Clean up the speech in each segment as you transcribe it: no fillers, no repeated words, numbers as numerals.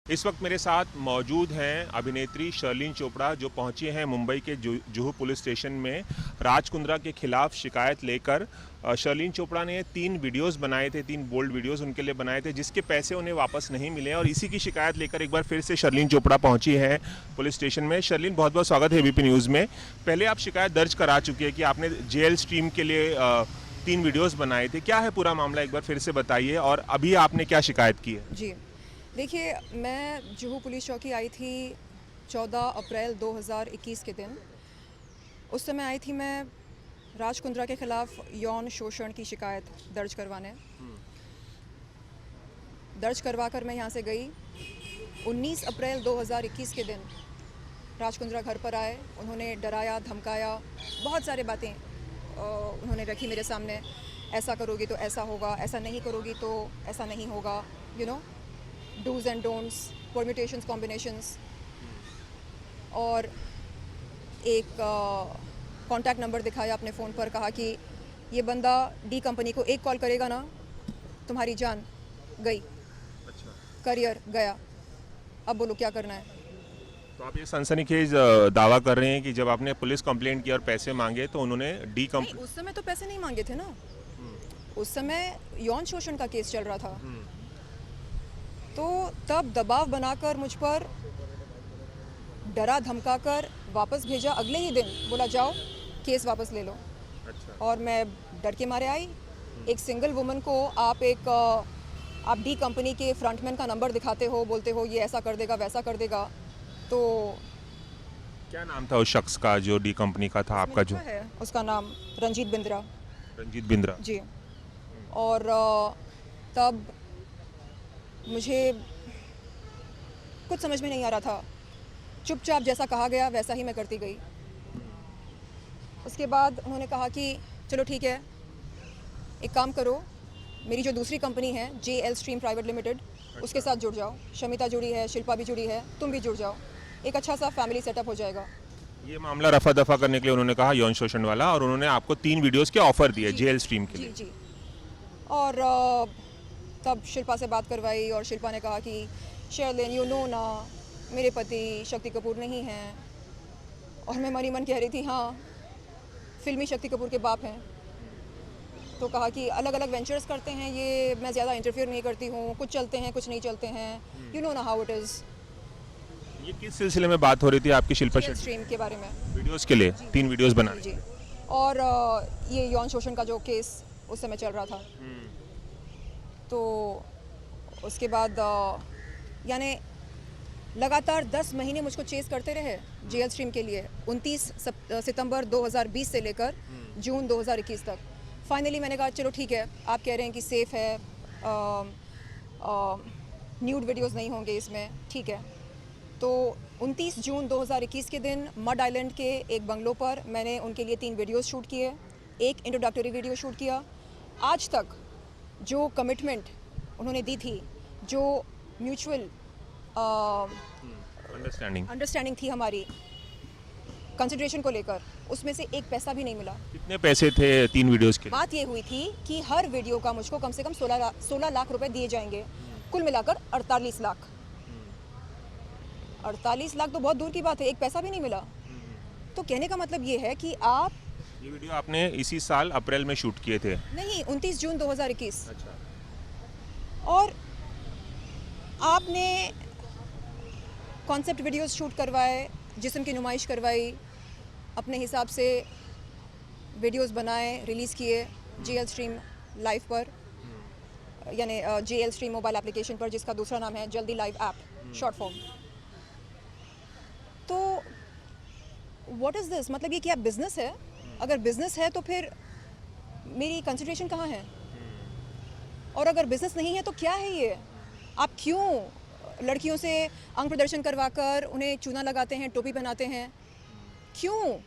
इस वक्त मेरे साथ मौजूद हैं अभिनेत्री शर्लिन चोपड़ा, जो पहुंची हैं मुंबई के जुहू पुलिस स्टेशन में राज कुंद्रा के खिलाफ शिकायत लेकर। शर्लिन चोपड़ा ने 3 वीडियोस बनाए थे, 3 बोल्ड वीडियोस उनके लिए बनाए थे, जिसके पैसे उन्हें वापस नहीं मिले, और इसी की शिकायत लेकर एक बार फिर से शर्लिन चोपड़ा पहुंची है पुलिस स्टेशन में। शर्लिन, बहुत बहुत स्वागत है एबीपी न्यूज़ में। पहले आप शिकायत दर्ज करा चुकी है कि आपने जेएल स्ट्रीम के लिए 3 वीडियोज़ बनाए थे। क्या है पूरा मामला, एक बार फिर से बताइए, और अभी आपने क्या शिकायत की है? जी, देखिए, मैं जुहू पुलिस चौकी आई थी 14 अप्रैल 2021 के दिन। उस समय आई थी मैं राज कुंद्रा के ख़िलाफ़ यौन शोषण की शिकायत दर्ज करवाने। दर्ज करवा कर मैं यहाँ से गई। 19 अप्रैल 2021 के दिन राज कुंद्रा घर पर आए। उन्होंने डराया, धमकाया, बहुत सारी बातें उन्होंने रखी मेरे सामने। ऐसा करोगी तो ऐसा होगा, ऐसा नहीं करोगी तो ऐसा नहीं होगा, dos and don'ts, permutations, combinations. और एक कॉन्टैक्ट नंबर दिखाया अपने फ़ोन पर, कहा कि ये बंदा डी कंपनी को एक कॉल करेगा ना, तुम्हारी जान गई, अच्छा, करियर गया, अब बोलो क्या करना है। तो आप ये सनसनीखेज दावा कर रहे हैं कि जब आपने पुलिस कंप्लेंट किया और पैसे मांगे तो उन्होंने डी नहीं, उस समय तो पैसे नहीं मांगे थे ना। उस समय यौन शोषण का केस चल रहा था। तो तब दबाव बनाकर मुझ पर डरा धमकाकर वापस भेजा। अगले ही दिन बोला जाओ केस वापस ले लो। अच्छा। और मैं डर के मारे आई। एक सिंगल वुमन को आप डी कंपनी के फ्रंटमैन का नंबर दिखाते हो, बोलते हो ये ऐसा कर देगा, वैसा कर देगा। तो क्या नाम था उस शख्स का जो डी कंपनी का था आपका? जो है उसका नाम रंजीत बिंद्रा। रंजीत बिंद्रा जी। और तब मुझे कुछ समझ में नहीं आ रहा था। चुपचाप जैसा कहा गया वैसा ही मैं करती गई। उसके बाद उन्होंने कहा कि चलो ठीक है, एक काम करो, मेरी जो दूसरी कंपनी है जेएल स्ट्रीम प्राइवेट लिमिटेड, उसके साथ जुड़ जाओ। शमिता जुड़ी है, शिल्पा भी जुड़ी है, तुम भी जुड़ जाओ, एक अच्छा सा फैमिली सेटअप हो जाएगा। ये मामला रफा दफा करने के लिए उन्होंने कहा, यौन शोषण वाला, और उन्होंने आपको 3 वीडियोस के ऑफर दिए जेएल स्ट्रीम के जी लिए। जी। और तब शिल्पा से बात करवाई और शिल्पा ने कहा कि शर्लिन, ना, मेरे पति शक्ति कपूर नहीं हैं। और मैं मनी मन कह रही थी हाँ, फिल्मी शक्ति कपूर के बाप हैं। तो कहा कि अलग अलग वेंचर्स करते हैं ये, मैं ज़्यादा इंटरफियर नहीं करती हूँ, कुछ चलते हैं कुछ नहीं चलते हैं, ना हाउ इट इज़। ये किस सिलसिले में बात हो रही थी आपकी शिल्पा शेट्टी? स्ट्रीम के बारे में, वीडियोस के लिए 3 वीडियोस बनाने। जी। और ये यौन शोषण का जो केस उस समय चल रहा था। तो उसके बाद यानी लगातार 10 महीने मुझको चेस करते रहे जेएल स्ट्रीम के लिए। 29 सितंबर 2020 से लेकर जून 2021 तक। फाइनली मैंने कहा चलो ठीक है, आप कह रहे हैं कि सेफ़ है, न्यूड वीडियोस नहीं होंगे इसमें, ठीक है। तो 29 जून 2021 के दिन मड आइलैंड के एक बंगलो पर मैंने उनके लिए 3 वीडियोस शूट किए, एक इंट्रोडक्टरी वीडियो शूट किया। आज तक जो कमिटमेंट उन्होंने दी थी, जो म्यूचुअल अंडरस्टैंडिंग थी हमारी कंसिडरेशन को लेकर, उसमें से एक पैसा भी नहीं मिला। कितने पैसे थे 3 वीडियोस के? बात ये हुई थी कि हर वीडियो का मुझको कम से कम 16 लाख रुपए दिए जाएंगे, कुल मिलाकर 48 लाख। 48 लाख तो बहुत दूर की बात है, एक पैसा भी नहीं मिला। तो कहने का मतलब ये है कि आप, ये वीडियो आपने इसी साल अप्रैल में शूट किए थे? नहीं, 29 जून 2021। अच्छा। और आपने कॉन्सेप्ट वीडियोस शूट करवाए, जिस्म की नुमाइश करवाई, अपने हिसाब से वीडियोस बनाए, रिलीज़ किए जेएल स्ट्रीम लाइव पर, यानी जेएल स्ट्रीम मोबाइल एप्लीकेशन पर, जिसका दूसरा नाम है जल्दी लाइव ऐप, शॉर्ट फॉर्म। तो व्हाट इज़ दिस? मतलब ये क्या बिज़नेस है? अगर बिज़नेस है तो फिर मेरी कंसिडरेशन कहाँ है? और अगर बिज़नेस नहीं है तो क्या है ये? आप क्यों लड़कियों से अंग प्रदर्शन करवाकर उन्हें चूना लगाते हैं, टोपी पहनाते हैं? क्यों?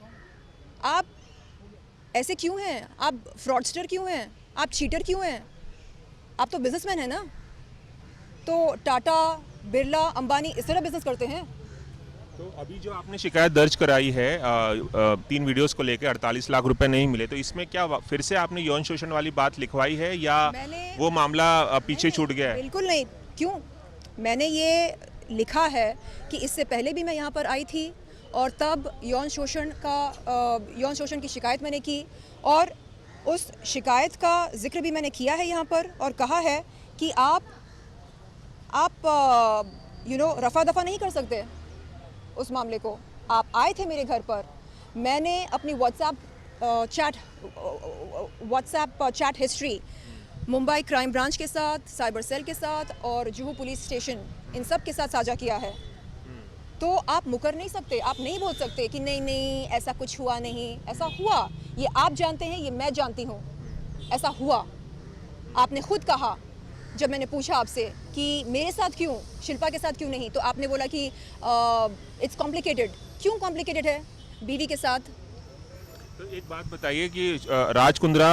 आप ऐसे क्यों हैं? आप फ्रॉडस्टर क्यों हैं? आप चीटर क्यों हैं? आप तो बिजनेसमैन हैं ना। तो टाटा, बिरला, अंबानी इस तरह बिजनेस करते हैं। तो अभी जो आपने शिकायत दर्ज कराई है 3 वीडियोस को लेकर 48 लाख रुपए नहीं मिले, तो इसमें क्या फिर से आपने यौन शोषण वाली बात लिखवाई है, या वो मामला पीछे छूट गया है? बिल्कुल नहीं। क्यों? मैंने ये लिखा है कि इससे पहले भी मैं यहाँ पर आई थी और तब यौन शोषण की शिकायत मैंने की और उस शिकायत का जिक्र भी मैंने किया है यहाँ पर और कहा है कि आप रफ़ा दफ़ा नहीं कर सकते उस मामले को। आप आए थे मेरे घर पर, मैंने अपनी WhatsApp chat history Mumbai crime branch के साथ, साइबर सेल के साथ और जुहू पुलिस स्टेशन इन सब के साथ साझा किया है। तो आप मुकर नहीं सकते, आप नहीं बोल सकते कि नहीं ऐसा कुछ हुआ नहीं। ऐसा हुआ, ये आप जानते हैं, ये मैं जानती हूँ, ऐसा हुआ। आपने खुद कहा जब मैंने पूछा आपसे कि मेरे साथ क्यों, शिल्पा के साथ क्यों नहीं, तो आपने बोला कि इट्स कॉम्प्लिकेटेड। क्यों कॉम्प्लिकेटेड है बीवी के साथ? तो एक बात बताइए कि राज कुंद्रा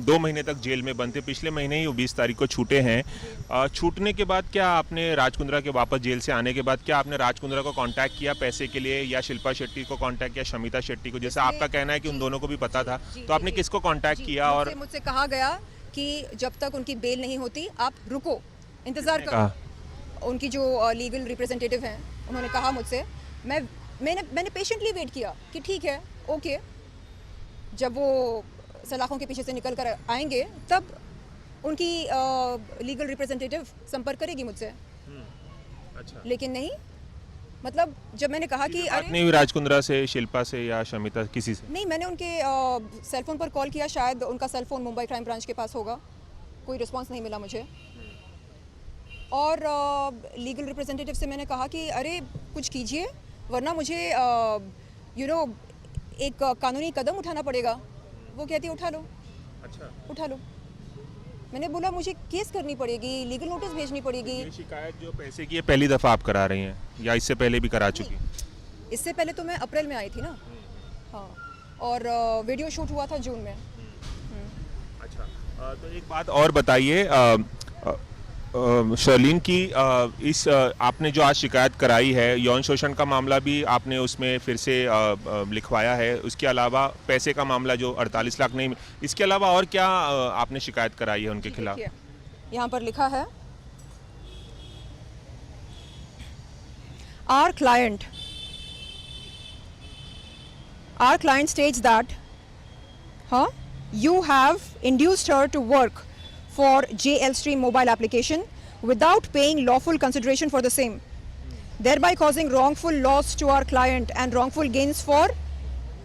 2 महीने तक जेल में बंद थे, पिछले महीने ही वो 20 तारीख को छूटे हैं। छूटने के बाद क्या आपने राज कुंद्रा के वापस जेल से आने के बाद क्या आपने राज कुंद्रा को कांटेक्ट किया पैसे के लिए, या शिल्पा शेट्टी को कांटेक्ट किया, शमिता शेट्टी को? जैसे आपका कहना है कि उन दोनों को भी पता था, तो आपने किसको कांटेक्ट किया? और मुझसे कहा गया कि जब तक उनकी बेल नहीं होती आप रुको, इंतज़ार करो। उनकी जो लीगल रिप्रेजेंटेटिव हैं उन्होंने कहा मुझसे, मैंने पेशेंटली वेट किया कि ठीक है, ओके, जब वो सलाखों के पीछे से निकल कर आएंगे तब उनकी लीगल रिप्रेजेंटेटिव संपर्क करेगी मुझसे। अच्छा। लेकिन नहीं, मतलब जब मैंने कहा कि बात नहीं हुई राज कुंद्रा से, शिल्पा से या शमिता, किसी से नहीं, मैंने उनके सेलफोन पर कॉल किया, शायद उनका सेलफोन मुंबई क्राइम ब्रांच के पास होगा, कोई रिस्पांस नहीं मिला मुझे। और लीगल रिप्रेजेंटेटिव से मैंने कहा कि अरे कुछ कीजिए, वरना मुझे एक कानूनी कदम उठाना पड़ेगा। वो कहती है उठा लो। अच्छा, उठा लो। मैंने बोला मुझे केस करनी पड़ेगी, लीगल नोटिस भेजनी पड़ेगी। ये शिकायत जो पैसे की है पहली दफ़ा आप करा रही हैं या इससे पहले भी करा चुकी? इससे पहले तो मैं अप्रैल में आई थी ना। हाँ, और वीडियो शूट हुआ था जून में। अच्छा, तो एक बात और बताइए, शर्लीन की इस आपने जो आज शिकायत कराई है, यौन शोषण का मामला भी आपने उसमें फिर से लिखवाया है, उसके अलावा पैसे का मामला जो 48 लाख नहीं, इसके अलावा और क्या आपने शिकायत कराई है उनके खिलाफ? यहाँ पर लिखा है, Our client states that you have induced her to work for JL Stream mobile application without paying lawful consideration for the same, thereby causing wrongful loss to our client and wrongful gains for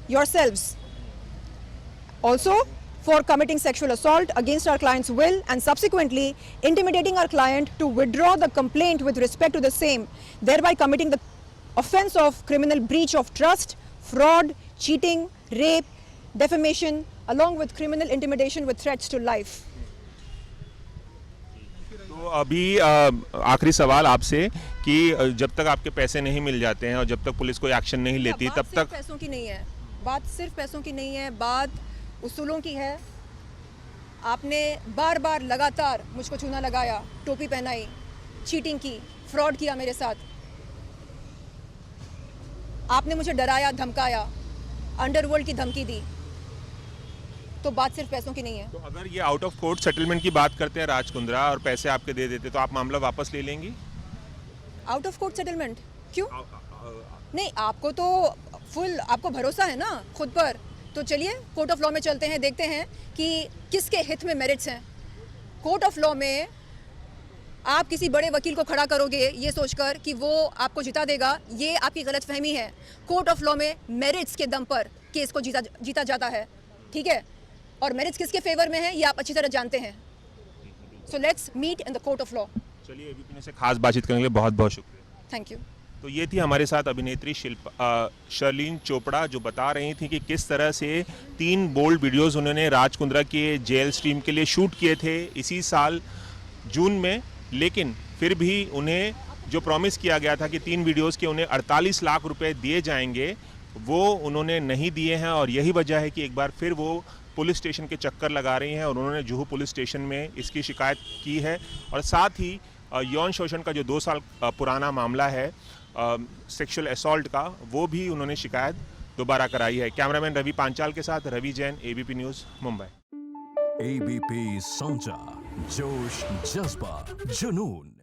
yourselves. Also, for committing sexual assault against our client's will and subsequently intimidating our client to withdraw the complaint with respect to the same, thereby committing the offense of criminal breach of trust, fraud, cheating, rape, defamation, along with criminal intimidation with threats to life. तो अभी आखिरी सवाल आपसे कि जब तक आपके पैसे नहीं मिल जाते हैं और जब तक पुलिस कोई एक्शन नहीं लेती तब तक पैसों की नहीं है बात, सिर्फ पैसों की नहीं है बात, उसूलों की है। आपने बार बार लगातार मुझको चूना लगाया, टोपी पहनाई, चीटिंग की, फ्रॉड किया मेरे साथ, आपने मुझे डराया, धमकाया, अंडरवर्ल्ड की धमकी दी, तो बात सिर्फ पैसों की नहीं है। तो अगर ये आउट ऑफ कोर्ट सेटलमेंट की बात करते हैं राज कुंद्रा और पैसे आपके दे देते तो आप मामला वापस ले लेंगी? आउट ऑफ कोर्ट सेटलमेंट क्यों? नहीं, आपको तो फुल आपको भरोसा है ना खुद पर, तो चलिए कोर्ट ऑफ लॉ में चलते हैं, देखते हैं कि किसके हित में मेरिट्स हैं। कोर्ट ऑफ लॉ में आप किसी बड़े वकील को खड़ा करोगे ये सोचकर कि वो आपको जिता देगा, ये आपकी गलतफहमी है। कोर्ट ऑफ लॉ में मेरिट्स के दम पर केस को जीता जाता है, ठीक है? और मेरिट्स किसके फेवर में है ये आप अच्छी तरह जानते हैं। So let's meet in the court of law. चलिए, एबीपी न्यूज़ से खास बातचीत करने के लिए बहुत बहुत शुक्रिया। Thank you. तो ये थी हमारे साथ अभिनेत्री शर्लीन चोपड़ा, जो बता रही थी कि किस तरह से 3 बोल्ड वीडियोस उन्होंने राज कुंद्रा के जेल स्ट्रीम के लिए शूट किए थे इसी साल जून में, लेकिन फिर भी उन्हें जो प्रॉमिस किया गया था कि 3 वीडियोस के उन्हें 48 लाख रुपए दिए जाएंगे, वो उन्होंने नहीं दिए हैं। और यही वजह है कि एक बार फिर वो पुलिस स्टेशन के चक्कर लगा रही हैं और उन्होंने जुहू पुलिस स्टेशन में इसकी शिकायत की है। और साथ ही यौन शोषण का जो 2 साल पुराना मामला है सेक्सुअल असॉल्ट का, वो भी उन्होंने शिकायत दोबारा कराई है। कैमरामैन रवि पांचाल के साथ Ravi Jain, ABP news, Mumbai. ABP साझा, जोश, जज्बा, जुनून।